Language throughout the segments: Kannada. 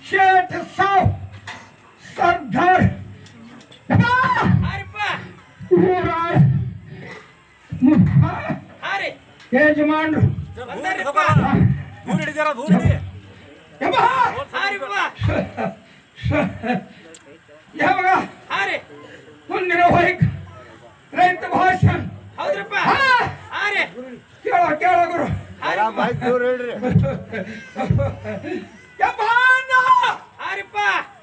शेठ साव सरदार ಯಜಮಾನ್ರು ಯಾವಾಗ ಮುಂದಿನ ಹೋಯ್ಕ್ ರೈತ ಭಾಷಣ ಹೌದ್ರಪ್ಪ ಕೇಳ ಗುರು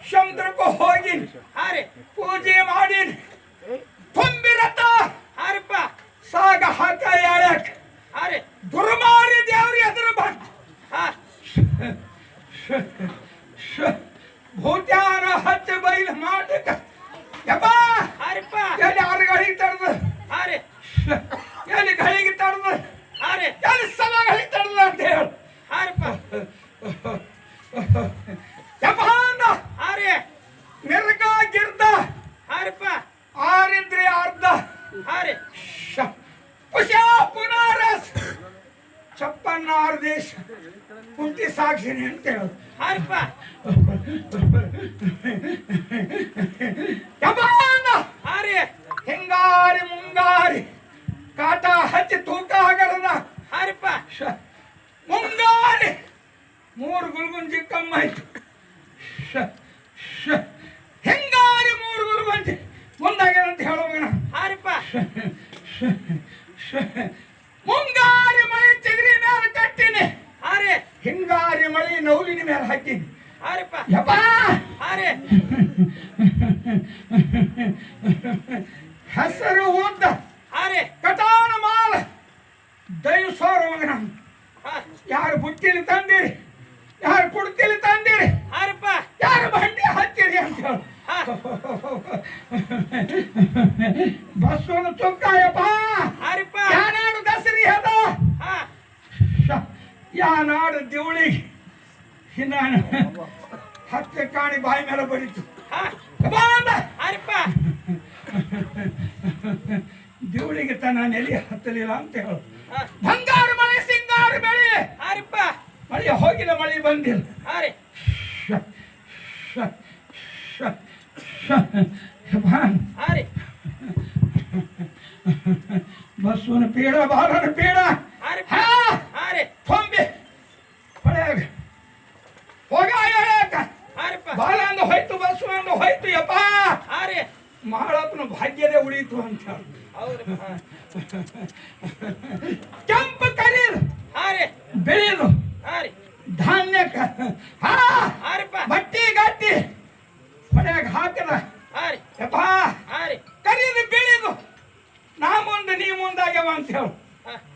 ಸಮುದ್ರಕ್ಕೂ ಹೋಗಿ ಪೂಜೆ ಮಾಡಿ ತುಂಬಿರತ್ತ ಸಾಗ ಹಾಕ ಯಾಳಕ್ ದುರ್ಮಾರಿ ದೇವ್ರಿ ಎದುರು ಬಂತ ಭೂತ್ಯಾನ ಹಚ್ಚ ಬೈಲ್ ಮಾಡಕ ಯಪ್ಪ ಎಲ್ಲಿ ಆರುಗಳಿಗೆ ತಡ್ದು ಎಲ್ಲಿ ಗಳಿಗೆ ತಡ್ದು ಎಲ್ಲಿ ಸಲಗಳಿಗೆ ತಡ್ದು ಅಂತ ಹೇಳು ಯಪ್ಪ ಮಿರ್ಗ ಗಿರ್ದ ಆರಿದ್ರೆ ಅರ್ಧ ಕುಶಾ ಪುನಾರಸ್ ಚಪ್ಪನ್ನಾರು ದೇಶ ಕುಂಟಿ ಸಾಕ್ಷಿನಿ ಅಂತ ಹೇಳೋದು ಹಿಂಗಾರಿ ಮುಂಗಾರಿ ಕಾಟ ಹಚ್ಚಿ ತೂಕ ಆಗರದ ಮುಂಗಾರಿ ಮೂರು ಗುಲ್ಗುಂಜಿ ಕಮ್ಮಾಯ್ತು ಹಿಂಗಾರಿ ಮೂರು ಗುಲ್ಗುಂಜಿ ಮುಂದಾಗ್ಯದ ಅಂತ ಹೇಳೋಣ ಮುಂಗಾರಿ ಮಳೆ ಚಿಗರಿ ಮೇಲೆ ಕಟ್ಟಿನಿ ಹಿಂಗಾರಿ ಮಳೆ ನೌಲಿನ ಮೇಲೆ ಹಾಕಿನಿ ಯಪ್ಪ ಹೆಸರು ಓದ್ದ ಕಟಾನ ಮಾಲ ದೈವ ಸೋರ ಮಗನ ಯಾರು ಬುಟ್ಟಿಲಿ ತಂದಿರಿ ಯಾರು ಕುಡ್ತಿಲಿ ತಂದಿರಿ ಯಾರು ಬಂಡಿ ಹಚ್ಚಿರಿ ಅಂತ ಹೇಳು ಬಸ್ಸನ್ನು ಚೊಕ್ಕಾಯಪ್ಪ ಯಾನಾಡು ದಸರಿ ಅದ ಯಾನಾಡು ದಿವಳಿ ನಾನು ಹತ್ತೆ ಕಾಣಿ ಬಾಯಿ ಮೇಲೆ ಬರೀತು ದಿವಳಿಗೆ ತನ್ನ ನೆಲೆ ಹತ್ತಲಿಲ್ಲ ಅಂತ ಹೇಳು ಬಂಗಾರ ಮಳೆ ಸಿಂಗಾರ ಬೆಳೆ ಮಳೆ ಹೋಗಿಲ್ಲ ಮಳೆ ಬಂದಿಲ್ಲ ಬಸ್ವನ ಪೀಡ ಬಾಲನ ಪೀಡ ಕೊಂಬಿ ಹೊಳೆಯಾಗ ಹೋಗ ಬಾಲ ಅಂದ ಹೋಯ್ತು ಬಸ್ವ ಅಂದ ಹೋಯ್ತು ಯಪ್ಪ ಮಹಾಳಪ್ಪನ ಭಾಗ್ಯದೇ ಉಳಿಯಿತು ಅಂತ ಕೆಂಪು ಕರೀದು ಬೆಳೆದು ಧಾನ್ಯ ಬಟ್ಟಿ ಗಟ್ಟಿ ಹೊಳೆಯಾಗ ಹಾಕದ ಯಪ್ಪ ಕರೀದು ಬೆಳೆದು ನಾ ಮುಂದೆ ನೀ ಮುಂದಾಗ್ಯವ ಅಂತ ಹೇಳು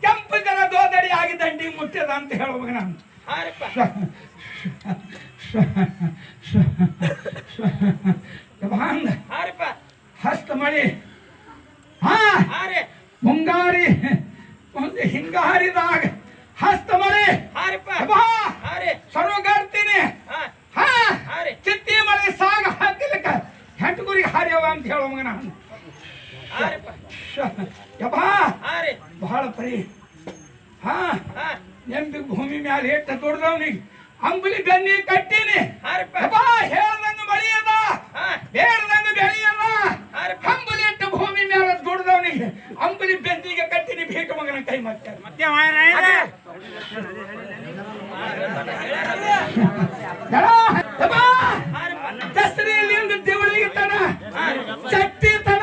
ಕೆಂಪು ಜನ ದೋದಡಿ ಆಗಿ ದಂಡಿ ಮುಟ್ಟದ ಅಂತ ಹೇಳುವಾಗ ನಾನು ಹಸ್ತ ಮಳಿ ಮುಂಗಾರಿ ಒಂದು ಹಿಂಗಾರಿದಾಗ ಹಸ್ತ ಮಳೆ ಸರೋಗಾಡ್ತೀನಿ ಚಿತ್ತಿ ಮಳೆ ಸಾಗ ಹಾಕಿಲಕ್ಕ ಹೆಂಟು ಗುರಿ ಹಾರ್ಯವ ಅಂತ ಹೇಳುವಾಗ ನಾನು ಯಪ್ಪ ಬಹಳ ಪರಿ ನೆಂಬಿ ಭೂಮಿ ಮ್ಯಾಲ ಎಟ್ಟ ದೊಡ್ಡದವನಿಗೆ ಅಂಬುಲಿ ಬೆನ್ನಿ ಕಟ್ಟಿನಿ ಹೇಳ್ದಂಗ ಮಳಿ ಅದ ಬೇಡದಂಗ ಬೆಳಿ ಅದ ಅಂಬುಲಿ ಎಟ್ಟ ಭೂಮಿ ಮ್ಯಾಲ ದೊಡ್ಡದವನಿಗೆ ಅಂಬುಲಿ ಬೆನ್ನಿಗೆ ಕಟ್ಟಿನಿ ಭೇಟ ಮಗನ ಕೈ ಮತ್ತೆ ದಸರಿಯಲ್ಲಿ ದೇವಳಿಗೆ ತನ ಚಟ್ಟಿ ತನ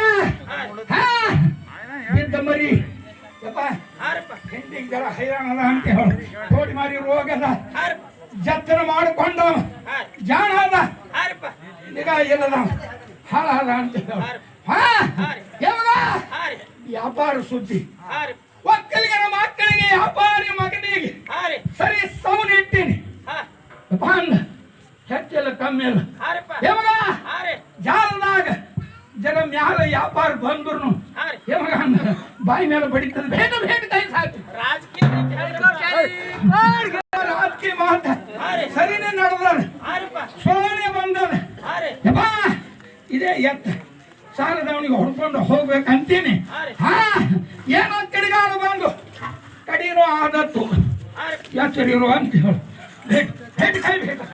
ಬಿದ್ದ ಮರಿ ಹೆಂಡಿಗೆ ಜರ ಹೈರಾಣದ ಅಂತ ಹೇಳು ಕೋಡಿ ಮಾರಿ ರೋಗದ ಜತ್ತನ ಮಾಡಿಕೊಂಡ ಜಾಣ ಅದ ನಿಗಾ ಇಲ್ಲದ ಹಾಳಾದ ಅಂತ ವ್ಯಾಪಾರ ಸುದ್ದಿ ಒಕ್ಕಲಿಗರ ಮಕ್ಕಳಿಗೆ ವ್ಯಾಪಾರಿ ಮಗನಿಗೆ ಸರಿ ಸೌನ್ ಇಟ್ಟೀನಿ ಹೆಚ್ಚೆಲ್ಲ ಕಮ್ಮಿ ಅಲ್ಲ ಯಾವಾಗ ಜಾಲದಾಗ ಜನ ಮ್ಯಾಲ ವ್ಯಾಪಾರ ಬಂದ್ರು ಯಾವಾಗ ಬಾಯಿ ಮೇಲೆ ಬಡಿತದ ಭೇಟ ಭೇಟ ಕೈ ಸಾಕು ರಾಜಕೀಯ ಮಾತ ಸರಿನೇ ನಡೆದ ಸೋನೆ ಬಂದದ ಇದೇ ಎತ್ತ ಸಾಲದವನಿಗೆ ಹೊಡ್ಕೊಂಡು ಹೋಗ್ಬೇಕಂತೀನಿ ಏನೋ ಕಡಿಗಾಲ ಬಂದು ಕಡಿನೋ ಆದತ್ತು ಯಾಚರಿರು ಅಂತ ಹೇಳು. ಭೇಟ್ ಭೇಟ್ ಕೈ ಭೇಟ